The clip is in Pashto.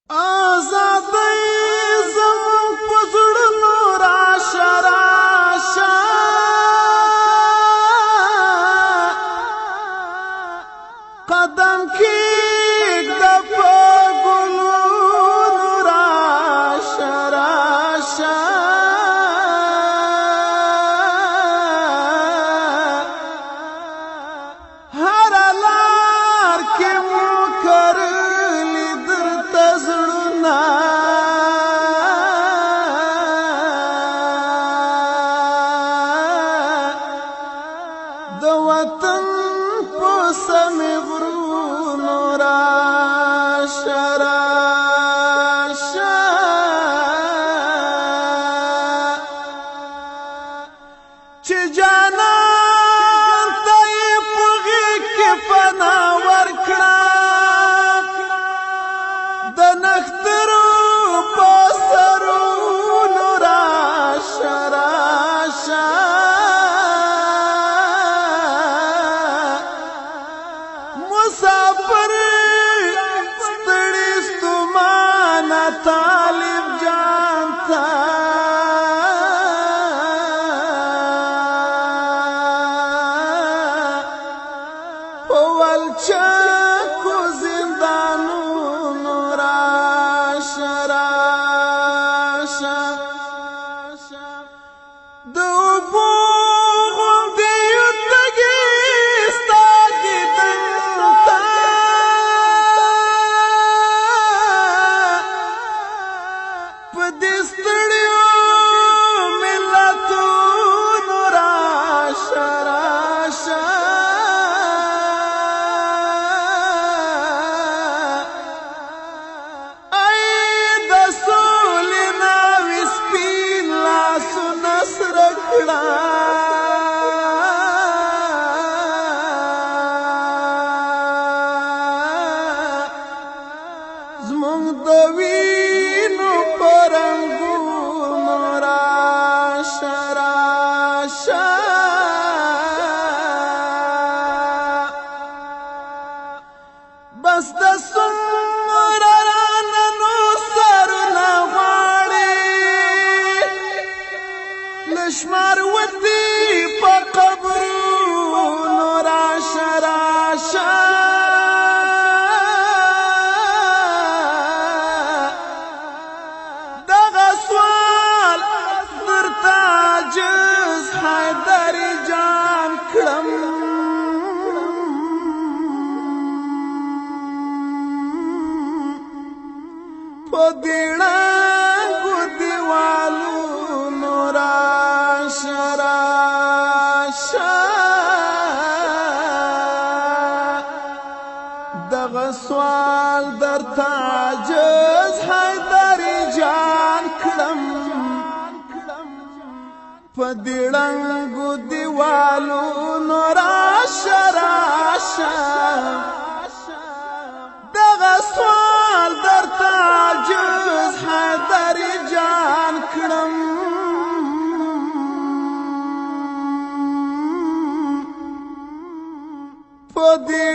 آزادۍ زموږ په زړونو راشه راشه قدم کېږده په ګلونو راشه راشه هره لار کې مو کرلي درته زړونه د وطن په سمې غرونو راشه راشه چې جانان ته یې په غېږ کې پناه ورکړه د نښترو په سرونو راشه راشه مسافر ستړي ستومانه طالب جان ته په ولچکو زندانونو راشه راشه د اوبو غوندې تږي ستا دیدن ته په دې ستړیو ملتونو راشه راشه ای د سولې ناوې سپین لاسونه سره کړه زموږ د وینو په رنګونو راشه راشه بس د څومره رانه نور سرونه غواړي له شمار وتي په قبرونو راشه راشه دغه سوال درته عاجز حیدري جان کړم په دې ړنګو دیوالونو راشه راشه دغه سوال درته عاجز حیدري جان کړم په دې ړنګو دیوالونو راشه راشه دغه سوال درته عاجز حیدري جان کړم په دې